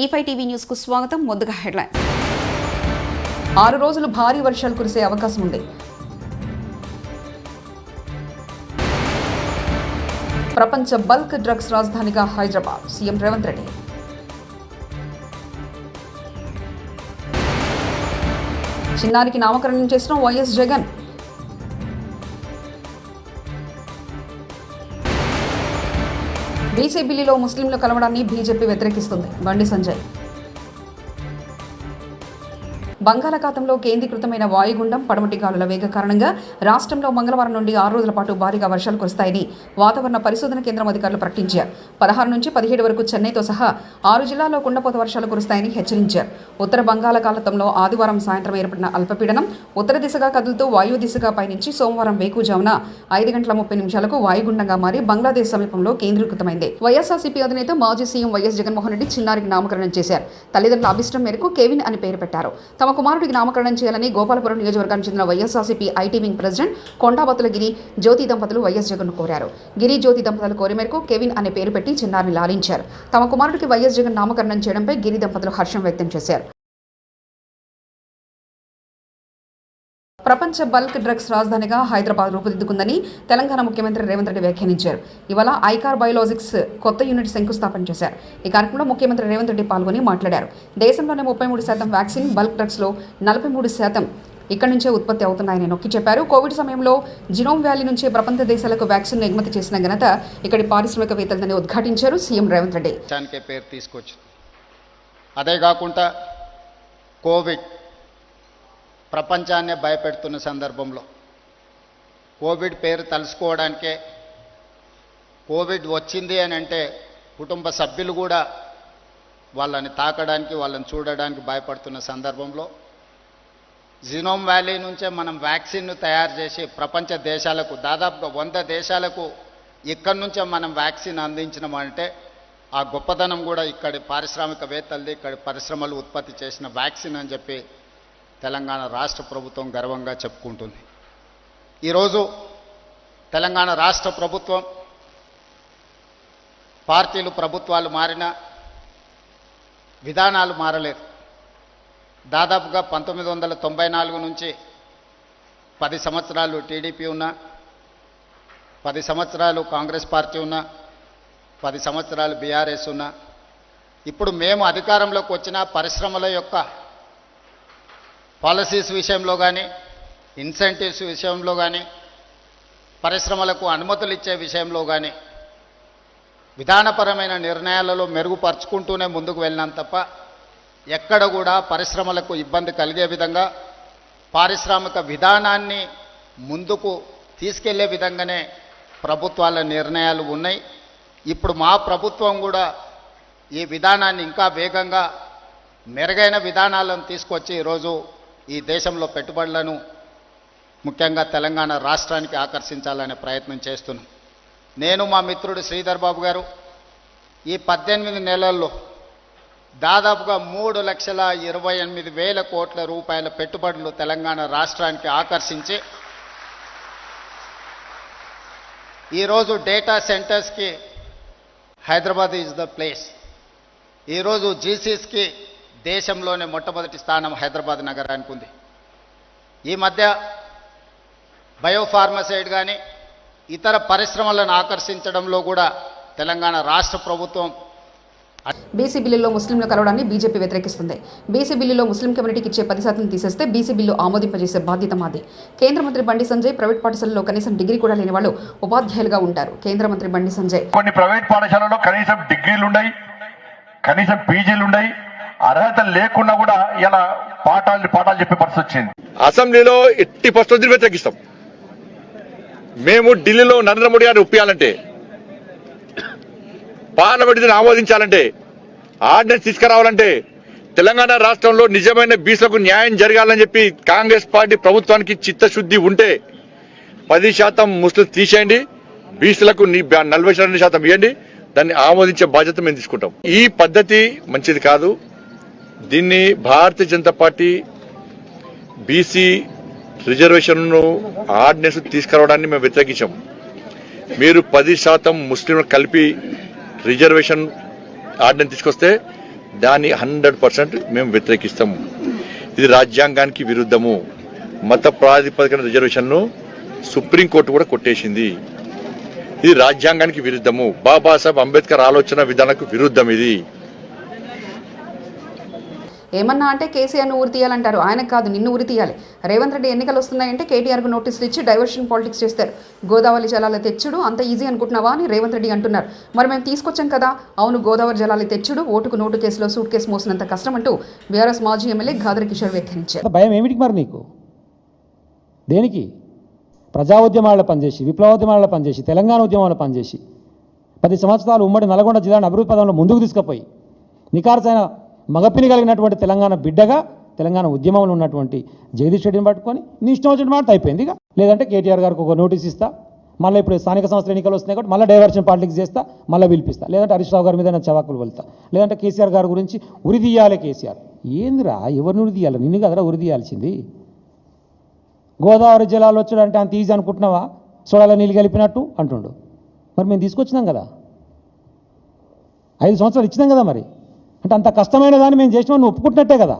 E5 TV news కు స్వాగతం. ముందుగా హెడ్లైన్. 6 రోజులు భారీ వర్షాలు కురిసే అవకాశం ఉంది. ప్రపంచ బల్క్ డ్రగ్స్ రాజధానిగా హైదరాబాద్. సీఎం రేవంత్ రెడ్డి. చిన్నారికి నామకరణం చేసిన వైఎస్ జగన్. బీసీ బిల్లులో ముస్లింలు కలవడాన్ని బీజేపీ వ్యతిరేకిస్తుంది. బండి సంజయ్. బంగాళాఖాతంలో కేంద్రీకృతమైన వాయుగుండం పడమటి గాలుల వేగ కారణంగా రాష్ట్రంలో మంగళవారం నుండి 6 రోజుల పాటు భారీగా వర్షాలు కురుస్తాయని వాతావరణ పరిశోధన కేంద్రం అధికారులు ప్రకటించారు. 16 నుంచి 17 వరకు చెన్నైతో సహా 6 జిల్లాల్లో కుండపోత వర్షాలు కురుస్తాయని హెచ్చరించారు. ఉత్తర బంగాళాఖాతంలో ఆదివారం సాయంత్రం ఏర్పడిన అల్పపీడనం ఉత్తర దిశగా కదులుతూ వాయు దిశగా పయనించి సోమవారం వేకువజామున 5:30 వాయుగుండంగా మారి బంగ్లాదేశ్ సమీపంలో కేంద్రీకృతమైంది. వైఎస్ఆర్సీపీ అధినేత మాజీ సీఎం వైఎస్ జగన్మోహన్ రెడ్డి చిన్నారికి నామకరణం చేశారు. తల్లిదండ్రుల అభిష్టం మేరకు కేవిన్ అని పేరు పెట్టారు. తమ కుమారుడికి నామకరణం చేయాలని గోపాలపురం నియోజకవర్గానికి చెందిన వైఎస్ఆర్సీపీ ఐటీ వింగ్ ప్రెసిడెంట్ కొండాబతుల గిరి జ్యోతి దంపతులు వైఎస్ జగన్ కోరారు. గిరి జ్యోతి దంపతుల కోరి మేరకు కేవిన్ అనే పేరు పెట్టి చిన్నారిని లాలించారు. తమ కుమారుడికి వైఎస్ జగన్ నామకరణం చేయడంపై గిరి దంపతులు హర్షం వ్యక్తం చేశారు. ప్రపంచ బల్క్ డ్రగ్స్ రాజధానిగా హైదరాబాద్ రూపుదిద్దుకుందని తెలంగాణ ముఖ్యమంత్రి రేవంత్ రెడ్డి వ్యాఖ్యానించారు. ఇవాళ ఐకార్ బయోలాజిక్స్ కొత్త యూనిట్ శంకుస్థాపన చేశారు. ఈ కార్యక్రమంలో ముఖ్యమంత్రి రేవంత్ రెడ్డి పాల్గొని మాట్లాడారు. దేశంలోనే 33% వ్యాక్సిన్, బల్క్ డ్రగ్స్లో 43% ఇక్కడి నుంచే ఉత్పత్తి అవుతున్నాయని నొక్కి చెప్పారు. కోవిడ్ సమయంలో జినోమ్ వ్యాలీ నుంచి ప్రపంచ దేశాలకు వ్యాక్సిన్ ఎగుమతి చేసిన ఘనత ఇక్కడి పారిశ్రామికవేత్తలని ఉద్ఘాటించారు సీఎం రేవంత్ రెడ్డి. అదే కాకుండా కోవిడ్ ప్రపంచాన్నే భయపెడుతున్న సందర్భంలో కోవిడ్ పేరు తలుసుకోవడానికే, కోవిడ్ వచ్చింది అని అంటే కుటుంబ సభ్యులు కూడా వాళ్ళని తాకడానికి, వాళ్ళని చూడడానికి భయపడుతున్న సందర్భంలో జినోమ్ వ్యాలీ నుంచే మనం వ్యాక్సిన్ను తయారు చేసి ప్రపంచ దేశాలకు, దాదాపుగా 100 దేశాలకు ఇక్కడి నుంచే మనం వ్యాక్సిన్ అందించినామంటే ఆ గొప్పతనం కూడా ఇక్కడి పారిశ్రామికవేత్తలది, ఇక్కడి పరిశ్రమలు ఉత్పత్తి చేసిన వ్యాక్సిన్ అని చెప్పి తెలంగాణ రాష్ట్ర ప్రభుత్వం గర్వంగా చెప్పుకుంటుంది. ఈరోజు తెలంగాణ రాష్ట్ర ప్రభుత్వం, పార్టీలు ప్రభుత్వాలు మారినా విధానాలు మారలేదు. దాదాపుగా 1994 నుంచి 10 సంవత్సరాలు టీడీపీ ఉన్నా, 10 సంవత్సరాలు కాంగ్రెస్ పార్టీ ఉన్నా, 10 సంవత్సరాలు బీఆర్ఎస్ ఉన్నా, ఇప్పుడు మేము అధికారంలోకి వచ్చిన పరిశ్రమల యొక్క పాలసీస్ విషయంలో కానీ, ఇన్సెంటివ్స్ విషయంలో కానీ, పరిశ్రమలకు అనుమతులు ఇచ్చే విషయంలో కానీ విధానపరమైన నిర్ణయాలలో మెరుగుపరుచుకుంటూనే ముందుకు వెళ్ళినాం తప్ప ఎక్కడ కూడా పరిశ్రమలకు ఇబ్బంది కలిగే విధంగా, పారిశ్రామిక విధానాన్ని ముందుకు తీసుకెళ్లే విధంగానే ప్రభుత్వాల నిర్ణయాలు ఉన్నాయి. ఇప్పుడు మా ప్రభుత్వం కూడా ఈ విధానాన్ని ఇంకా వేగంగా, మెరుగైన విధానాలను తీసుకొచ్చి ఈరోజు ఈ దేశంలో పెట్టుబడులను ముఖ్యంగా తెలంగాణ రాష్ట్రానికి ఆకర్షించాలనే ప్రయత్నం చేస్తున్నాం. నేను, మా మిత్రుడు శ్రీధర్ బాబు గారు ఈ 18 నెలల్లో దాదాపుగా 3,28,000 కోట్ల రూపాయల పెట్టుబడులు తెలంగాణ రాష్ట్రానికి ఆకర్షించి ఈరోజు డేటా సెంటర్స్కి హైదరాబాద్ ఈజ్ ద ప్లేస్. ఈరోజు జీసీస్కి దేశంలోనే మొట్టమొదటి స్థానం హైదరాబాద్ నగరానికి ఉంది. ఈ మధ్య బయోఫార్మసైడ్ కానీ ఇతర పరిశ్రమలను ఆకర్షించడంలో కూడా తెలంగాణ రాష్ట్ర ప్రభుత్వం. బీసీ బిల్లులో ముస్లింలు కలవడాన్ని బీజేపీ వ్యతిరేకిస్తుంది. బీసీ బిల్లులో ముస్లిం కమ్యూనిటీకి ఇచ్చే 10% తీసేస్తే బీసీ బిల్లు ఆమోదింపజేసే బాధ్యత మాది. కేంద్ర మంత్రి బండి సంజయ్ ప్రైవేట్ పాఠశాలలో కనీసం డిగ్రీ కూడా లేని వాళ్ళు ఉపాధ్యాయులుగా ఉంటారు. కేంద్ర మంత్రి బండి సంజయ్ కొన్ని ప్రైవేట్ పాఠశాలలో కనీసం డిగ్రీలు ఉన్నాయి, కనీసం పీజీలు ఉన్నాయి, అర్హత లేకుండా కూడా ఇలా పాఠాలు చెప్పే పరిస్థితి వచ్చింది. అసెంబ్లీలో ఎట్టి పరిస్థితులు వ్యతిరేకిస్తాం. మేము ఢిల్లీలో నరేంద్ర మోడీ గారిని ఒప్పియాలంటే, పార్లమెంట్ ఆమోదించాలంటే, ఆర్డినెన్స్ తీసుకురావాలంటే, తెలంగాణ రాష్ట్రంలో నిజమైన బీసీలకు న్యాయం జరగాలని చెప్పి కాంగ్రెస్ పార్టీ ప్రభుత్వానికి చిత్తశుద్ధి ఉంటే 10% ముస్లిం తీసేయండి, బీసీలకు 42% ఇవ్వండి, దాన్ని ఆమోదించే బాధ్యత మేము తీసుకుంటాం. ఈ పద్ధతి మంచిది కాదు. దీన్ని భారతీయ జనతా పార్టీ బీసీ రిజర్వేషన్ను ఆర్డినెన్స్ తీసుకురావడాన్ని మేము వ్యతిరేకించాం. మీరు 10% ముస్లింలు కలిపి రిజర్వేషన్ ఆర్డినెన్స్ తీసుకొస్తే దాన్ని 100% మేము వ్యతిరేకిస్తాము. ఇది రాజ్యాంగానికి విరుద్ధము. మత ప్రాతిపదికన రిజర్వేషన్ను సుప్రీంకోర్టు కూడా కొట్టేసింది. ఇది రాజ్యాంగానికి విరుద్ధము. బాబాసాహెబ్ అంబేద్కర్ ఆలోచన విధానానికి విరుద్ధం. ఇది ఏమన్నా అంటే కేసీఆర్ను ఉరి తీయాలంటారు. ఆయనకు కాదు, నిన్ను ఉరి తీయాలి. రేవంత్ రెడ్డి ఎన్నికలు వస్తున్నాయంటే కేటీఆర్కు నోటీసులు ఇచ్చి డైవర్షన్ పాలిటిక్స్ చేస్తారు. గోదావరి జలాలు తెచ్చుడు అంత ఈజీ అనుకుంటున్నావా అని రేవంత్ రెడ్డి అంటున్నారు. మరి మేము తీసుకొచ్చాం కదా. అవును, గోదావరి జలాలు తెచ్చుడు ఓటుకు నోటు కేసులో సూట్ కేసు మోసినంత కష్టం అంటూ బీఆర్ఎస్ మాజీ ఎమ్మెల్యే ఘాదర్ కిషోర్ వ్యాఖ్యానించారు. భయం ఏమిటికి మరి నీకు? దేనికి? ప్రజా ఉద్యమాల్లో పనిచేసి, విప్లవోద్యమాల్లో పనిచేసి, తెలంగాణ ఉద్యమాల్లో పనిచేసి 10 సంవత్సరాలు ఉమ్మడి నల్గొండ జిల్లాను అభివృద్ధి పదంలో ముందుకు తీసుకుపోయి నికార్సైన మగపిని కలిగినటువంటి తెలంగాణ బిడ్డగా తెలంగాణ ఉద్యమంలో ఉన్నటువంటి జగదీష్ రెడ్డిని పట్టుకొని నీ ఇష్టం వచ్చిన మాట అయిపోయింది. ఇక లేదంటే కేటీఆర్ గారికి ఒక నోటీస్ ఇస్తా, మళ్ళీ ఇప్పుడు స్థానిక సంస్థల ఎన్నికలు వస్తున్నాయి కాబట్టి మళ్ళీ డైవర్షన్ పాలిటిక్స్ చేస్తా, మళ్ళీ పిలిపిస్తా, లేదంటే హరీష్ రావు గారి మీద చవాకులు వెళ్తా, లేదంటే కేసీఆర్ గారి గురించి ఉరి తీయాలి. కేసీఆర్ ఏందిరా? ఎవరిని ఉరి తీయాలి? నిన్ను కదరా ఉరి తీయాల్సింది. గోదావరి జలాలు వచ్చాడంటే అంత ఈజీ అనుకుంటున్నావా? సోడాలో నీళ్ళు కలిపినట్టు అంటుండు. మరి మేము తీసుకొచ్చినాం కదా, 5 సంవత్సరాలు ఇచ్చినాం కదా. మరి అంటే అంత కష్టమైన దాన్ని మేము చేసినా నువ్వు ఒప్పుకుంటున్నట్టే కదా.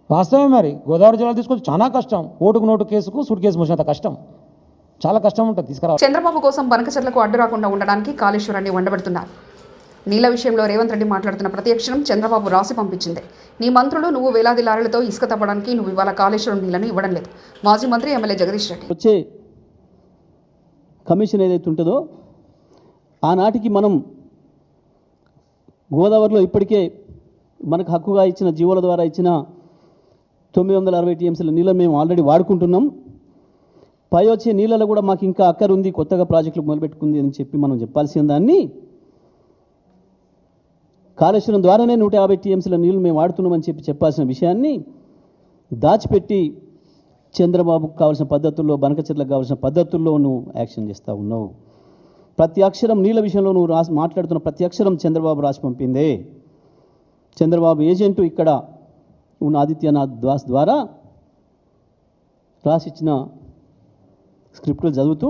వాస్తవమే. మరి గోదావరి జలాలు తీసుకొచ్చి చాలా కష్టం. ఓటుకు నోటు కేసుకు సూట్ కేసు మోసినంత కష్టం, చాలా కష్టం ఉంటుంది తీసుకురావాలి. చంద్రబాబు కోసం బనకచెర్లకు అడ్డు రాకుండా ఉండడానికి కాళేశ్వరాన్ని వండబెడుతున్నారు. నీళ్ల విషయంలో రేవంత్ రెడ్డి మాట్లాడుతున్న ప్రతి అక్షరం చంద్రబాబు రాసి పంపించింది. నీ మంత్రులు నువ్వు వేలాది లారీలతో ఇసుక తవ్వడానికి నువ్వు ఇవాళ కాళేశ్వరం నీళ్లను ఇవ్వడం లేదు. మాజీ మంత్రి ఎమ్మెల్యే జగదీష్ రెడ్డి వచ్చే కమిషన్ ఏదైతే ఉంటుందో ఆనాటికి మనం గోదావరిలో ఇప్పటికే మనకు హక్కుగా ఇచ్చిన జీవోల ద్వారా ఇచ్చిన 960 టీఎంసీల నీళ్ళని మేము ఆల్రెడీ వాడుకుంటున్నాం. పై వచ్చే నీళ్ళలో కూడా మాకు ఇంకా అక్కర ఉంది, కొత్తగా ప్రాజెక్టులు మొదలుపెట్టుకుంది అని చెప్పి మనం చెప్పాల్సిన దాన్ని కాళేశ్వరం ద్వారానే 150 టీఎంసీల నీళ్ళు మేము వాడుతున్నామని చెప్పాల్సిన విషయాన్ని దాచిపెట్టి చంద్రబాబుకు కావాల్సిన పద్ధతుల్లో, బనకచెర్లకు కావాల్సిన పద్ధతుల్లో నువ్వు యాక్షన్ చేస్తూ ఉన్నావు. ప్రతి అక్షరం నీళ్ళ విషయంలో నువ్వు మాట్లాడుతున్న ప్రతి అక్షరం చంద్రబాబు రాసి పంపిందే. చంద్రబాబు ఏజెంటు ఇక్కడ ఉన్న ఆదిత్యనాథ్ దాస్ ద్వారా రాసిచ్చిన స్క్రిప్టులు చదువుతూ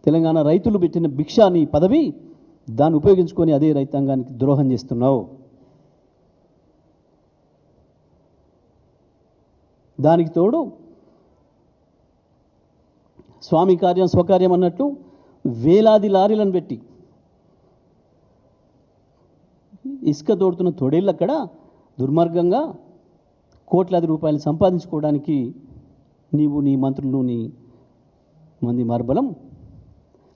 తెలంగాణ రైతులు పెట్టిన భిక్ష నీ పదవి, దాన్ని ఉపయోగించుకొని అదే రైతాంగానికి ద్రోహం చేస్తున్నావు. దానికి తోడు స్వామి కార్యం స్వకార్యం అన్నట్టు వేలాది లారీలను పెట్టి ఇసుక తోడుతున్న తొడేళ్ళు అక్కడ దుర్మార్గంగా కోట్లాది రూపాయలు సంపాదించుకోవడానికి నీవు, నీ మంత్రులు, నీ మంది మార్బలం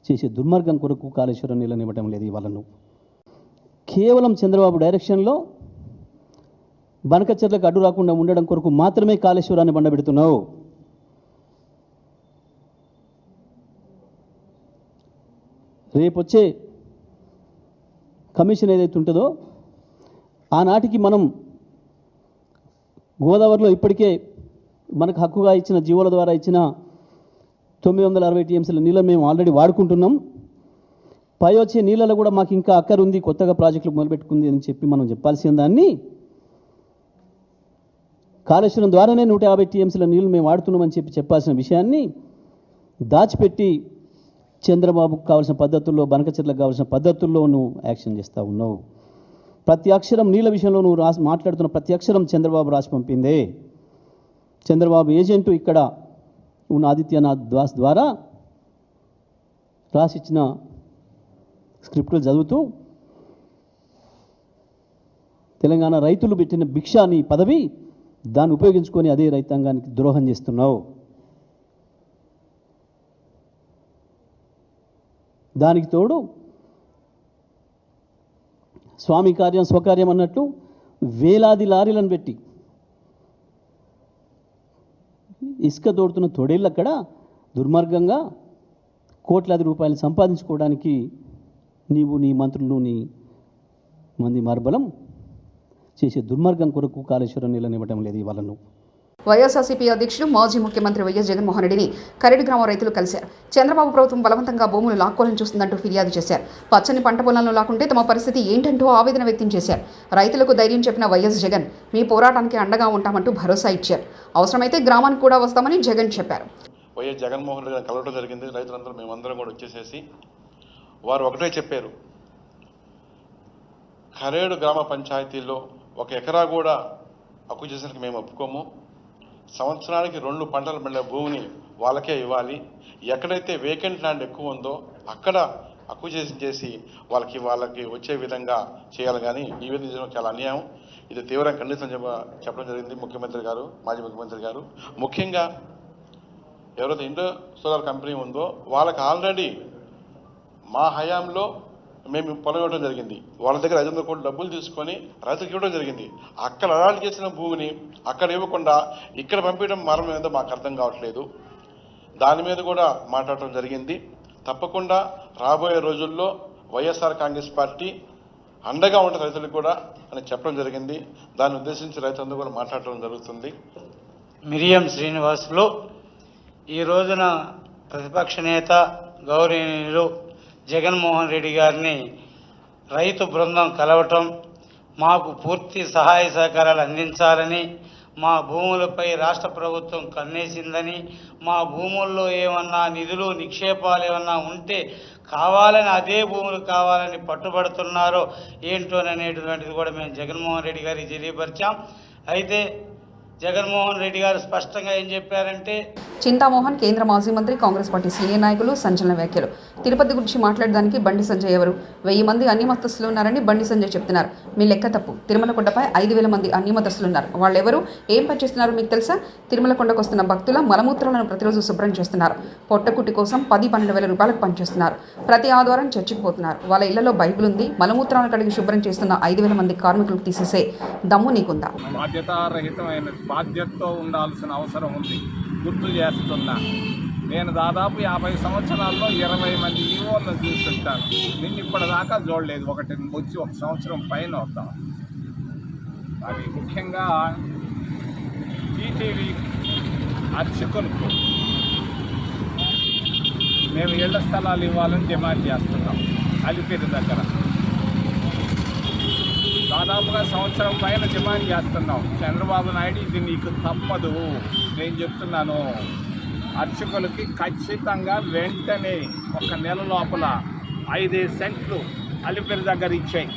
చేసే దుర్మార్గం కొరకు కాళేశ్వరం నీళ్ళని ఇవ్వటం లేదు. ఇవాళ నువ్వు కేవలం చంద్రబాబు డైరెక్షన్లో బనకచెర్లకు అడ్డు రాకుండా ఉండడం కొరకు మాత్రమే కాళేశ్వరాన్ని బండబెడుతున్నావు. రేపొచ్చే కమిషన్ ఏదైతే ఉంటుందో ఆనాటికి మనం గోదావరిలో ఇప్పటికే మనకు హక్కుగా ఇచ్చిన జీవోల ద్వారా ఇచ్చిన 960 టీఎంసీల నీళ్ళని మేము ఆల్రెడీ వాడుకుంటున్నాం. పై వచ్చే నీళ్ళలో కూడా మాకు ఇంకా అక్కర ఉంది, కొత్తగా ప్రాజెక్టులు మొదలుపెట్టుకుంది అని చెప్పి మనం చెప్పాల్సిన దాన్ని కాళేశ్వరం ద్వారానే 150 టీఎంసీల నీళ్ళు మేము వాడుతున్నామని చెప్పాల్సిన విషయాన్ని దాచిపెట్టి చంద్రబాబుకు కావాల్సిన పద్ధతుల్లో, బనకచెర్లకు కావాల్సిన పద్ధతుల్లో నువ్వు యాక్షన్ చేస్తూ ఉన్నావు. ప్రతి అక్షరం నీళ్ళ విషయంలో నువ్వు మాట్లాడుతున్న ప్రతి అక్షరం చంద్రబాబు రాసి పంపిందే. చంద్రబాబు ఏజెంటు ఇక్కడ ఉన్న ఆదిత్యనాథ్ దాస్ ద్వారా రాసిచ్చిన స్క్రిప్టులు చదువుతూ తెలంగాణ రైతులు పెట్టిన భిక్ష నీ పదవి, దాన్ని ఉపయోగించుకొని అదే రైతాంగానికి ద్రోహం చేస్తున్నావు. దానికి తోడు స్వామి కార్యం స్వకార్యం అన్నట్టు వేలాది లారీలను పెట్టి ఇసుక తోడుతున్న తొడేళ్ళు అక్కడ దుర్మార్గంగా కోట్లాది రూపాయలు సంపాదించుకోవడానికి నీవు, నీ మంత్రులు, నీ మంది మార్బలం చేసే దుర్మార్గం కొరకు కాళేశ్వరం నీళ్ళని ఇవ్వటం లేదు. ఇవాళ నువ్వు వైఎస్ఆర్సీపీ అధ్యక్షుడు మాజీ ముఖ్యమంత్రి వైఎస్ జగన్మోహన్ రెడ్డిని కరెడి గ్రామ రైతులు కలిశారు. చంద్రబాబు ప్రభుత్వం బలవంతంగా భూములు లాక్కోవాలని చూస్తుందంటూ ఫిర్యాదు చేశారు. పచ్చని పంట పొలాలను లాక్కుంటే తమ పరిస్థితి ఏంటంటూ ఆవేదన వ్యక్తం చేశారు. రైతులకు ధైర్యం చెప్పిన వైఎస్ జగన్ మీ పోరాటానికి అండగా ఉంటామంటూ భరోసా ఇచ్చారు. అవసరమైతే గ్రామానికి కూడా వస్తామని జగన్ చెప్పారు. వైఎస్ జగన్మోహన్ రెడ్డి కలవడం జరిగింది. రైతులందరూ మేమందరం కూడా వచ్చేసేసి వారు ఒకటే చెప్పారు, కరేడు గ్రామ పంచాయతీలో 1 ఎకరా కూడా అక్విజిషన్కి మేము ఒప్పుకోము. సంవత్సరానికి 2 పంటలు పండే భూమిని వాళ్ళకే ఇవ్వాలి. ఎక్కడైతే వేకెంట్ ల్యాండ్ ఎక్కువ ఉందో అక్కడ అక్విజిషన్ చేసి వాళ్ళకి వచ్చే విధంగా చేయాలి. కానీ ఈ విధంగా చాలా అన్యాయం. ఇది తీవ్రంగా చెప్పడం జరిగింది ముఖ్యమంత్రి గారు, మాజీ ముఖ్యమంత్రి గారు. ముఖ్యంగా ఎవరైతే ఇండో సోలార్ కంపెనీ ఉందో వాళ్ళకి ఆల్రెడీ మా హయాంలో మేము పొలం ఇవ్వడం జరిగింది. వాళ్ళ దగ్గర 500 కోట్ల డబ్బులు తీసుకొని రైతులకు ఇవ్వడం జరిగింది. అక్కడ అలాంటి చేసిన భూమిని అక్కడ ఇవ్వకుండా ఇక్కడ పంపించడం మరణం ఏదో మాకు అర్థం కావట్లేదు. దాని మీద కూడా మాట్లాడటం జరిగింది. తప్పకుండా రాబోయే రోజుల్లో వైఎస్ఆర్ కాంగ్రెస్ పార్టీ అండగా ఉంటుంది రైతులకు కూడా అని చెప్పడం జరిగింది. దాన్ని ఉద్దేశించి రైతులందరూ కూడా మాట్లాడటం జరుగుతుంది. మిరియం శ్రీనివాసులు ఈ రోజున ప్రతిపక్ష నేత గౌరవనీయులు జగన్మోహన్ రెడ్డి గారిని రైతు బృందం కలవటం, మాకు పూర్తి సహాయ సహకారాలు అందించాలని, మా భూములపై రాష్ట్ర ప్రభుత్వం కన్నేసిందని, మా భూముల్లో ఏమన్నా నిధులు నిక్షేపాలు ఏమన్నా ఉంటే కావాలని అదే భూములు కావాలని పట్టుబడుతున్నారో ఏంటోననేటువంటిది కూడా మేము జగన్మోహన్ రెడ్డి గారికి తెలియపరిచాం. అయితే జగన్మోహన్ రెడ్డి గారు స్పష్టంగా ఏం చెప్పారంటే, చింతామోహన్ కేంద్ర మాజీ మంత్రి, కాంగ్రెస్ పార్టీ సీనియర్ నాయకులు సంచలన వ్యాఖ్యలు. తిరుపతి గురించి మాట్లాడడానికి బండి సంజయ్ ఎవరు? 1000 మంది అన్యమతస్తులు ఉన్నారని బండి సంజయ్ చెప్తున్నారు. మీ లెక్క తప్పు. తిరుమల కొండపై 5000 మంది అన్యమతస్తులు ఉన్నారు. వాళ్ళెవరు, ఏం పనిచేస్తున్నారు మీకు తెలుసా? తిరుమల కొండకు వస్తున్న భక్తుల మలమూత్రాలను ప్రతిరోజు శుభ్రం చేస్తున్నారు. పొట్టకుట్టి కోసం 10-12 వేల రూపాయలకు పనిచేస్తున్నారు. ప్రతి ఆదివారం చర్చికి పోతున్నారు. వాళ్ళ ఇళ్లలో బైబిల్ ఉంది. మలమూత్రాలను కడిగి శుభ్రం చేస్తున్న 5000 మంది కార్మికులకు తీసేసే దమ్ము నీకుందా? బాధ్యతతో ఉండాల్సిన అవసరం ఉంది. గుర్తు చేస్తున్నా, నేను దాదాపు 50 సంవత్సరాల్లో 20 మంది ఈవోలను చూస్తుంటాను. నిన్ను ఇప్పటిదాకా చూడలేదు. వచ్చి 1 సంవత్సరం పైన అవుతాం. అది ముఖ్యంగా టీటీవీ అర్చకులకు మేము ఇళ్ల స్థలాలు ఇవ్వాలని డిమాండ్ చేస్తున్నాం. అలిపిరి దగ్గర దాదాపుగా సంవత్సరం పైన డిమాండ్ చేస్తున్నాం. చంద్రబాబు నాయుడు ఇది నీకు తప్పదు, నేను చెప్తున్నాను. అర్చకులకి ఖచ్చితంగా వెంటనే 1 నెల లోపల 5 సెంట్లు అలిపిరి దగ్గర ఇచ్చాయి.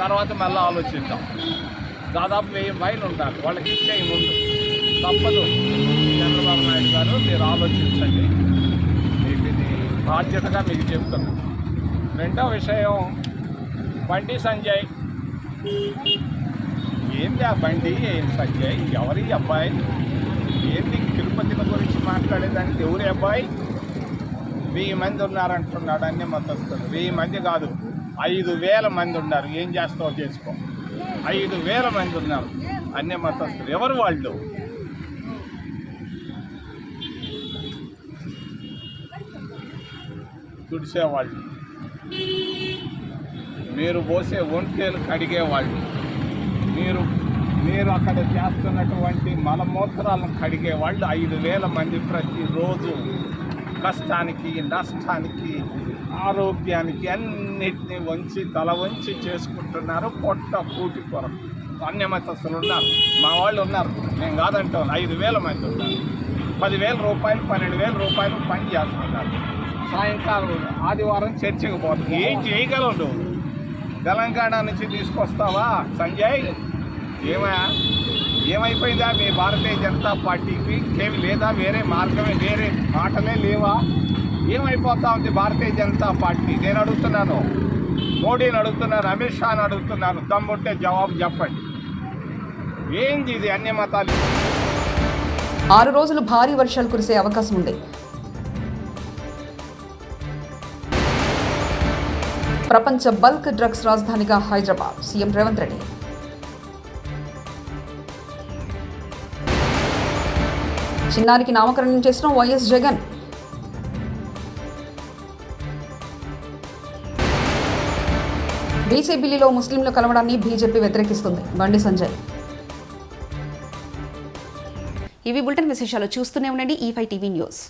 తర్వాత మళ్ళీ ఆలోచిద్దాం. దాదాపు 1000 మైళ్ళు ఉండాలి వాళ్ళకి ఇచ్చేయి ముందు. తప్పదు చంద్రబాబు నాయుడు గారు, మీరు ఆలోచించండి. మీకు ఇది బాధ్యతగా మీకు చెప్తున్నాను. రెండో విషయం, బండి సంజయ్. ఏంది ఆ బండి సంజయ్? ఎవరి అబ్బాయి? ఏంది తిరుపతి గురించి మాట్లాడేదానికి? ఎవరి అబ్బాయి? 1000 మంది ఉన్నారంటున్నాడు అన్ని మతస్థులు. 1000 మంది కాదు, 5000 మంది ఉన్నారు. ఏం చేస్తావో చేసుకో. 5000 మంది ఉన్నారు అన్ని మతస్థులు. ఎవరు వాళ్ళు? తుడిసేవాళ్ళు, మీరు పోసే ఒంటేలు కడిగేవాళ్ళు, మీరు అక్కడ చేస్తున్నటువంటి మలమూత్రాలను కడిగేవాళ్ళు 5000 మంది ప్రతిరోజు కష్టానికి, నష్టానికి, ఆరోగ్యానికి అన్నిటినీ తల వంచి చేసుకుంటున్నారు. పొట్ట కూటి కొరకు అన్యమతస్తులు ఉన్నారు. మా వాళ్ళు ఉన్నారు, నేను కాదంటాను. 5000 మంది ఉన్నారు. 10,000 రూపాయలు, 12,000 రూపాయలు పని చేస్తున్నారు. సాయంకాలం ఆదివారం చర్చికి పోతుంది. ఏం చేయగలవు? తెలంగాణ నుంచి తీసుకొస్తావా సంజయ్? ఏమైపోయిందా మీ భారతీయ జనతా పార్టీకి? ఏమి లేదా? వేరే మార్గమే, వేరే మాటలే లేవా? ఏమైపోతా ఉంది భారతీయ జనతా పార్టీ? నేను అడుగుతున్నాను, మోడీని అడుగుతున్నాను, అమిత్ షాని అడుగుతున్నాను. దమ్ముంటే జవాబు చెప్పండి. ఏంది ఇది? అన్ని మతాలు. 6 రోజులు భారీ వర్షాలు కురిసే అవకాశం ఉంది. ప్రపంచ బల్క్ డ్రగ్స్ రాజధానిగా హైదరాబాద్. సీఎం రేవంత్ రెడ్డి. చిన్నారికి నామకరణం చేసిన వైఎస్ జగన్. బీసీ బిల్లులో ముస్లింలు కలవడాన్ని బీజేపీ వ్యతిరేకిస్తుంది. బండి సంజయ్. ఇవి బులెటిన్ విశేషాలు. చూస్తూనే ఉండండి E5 టీవీ న్యూస్.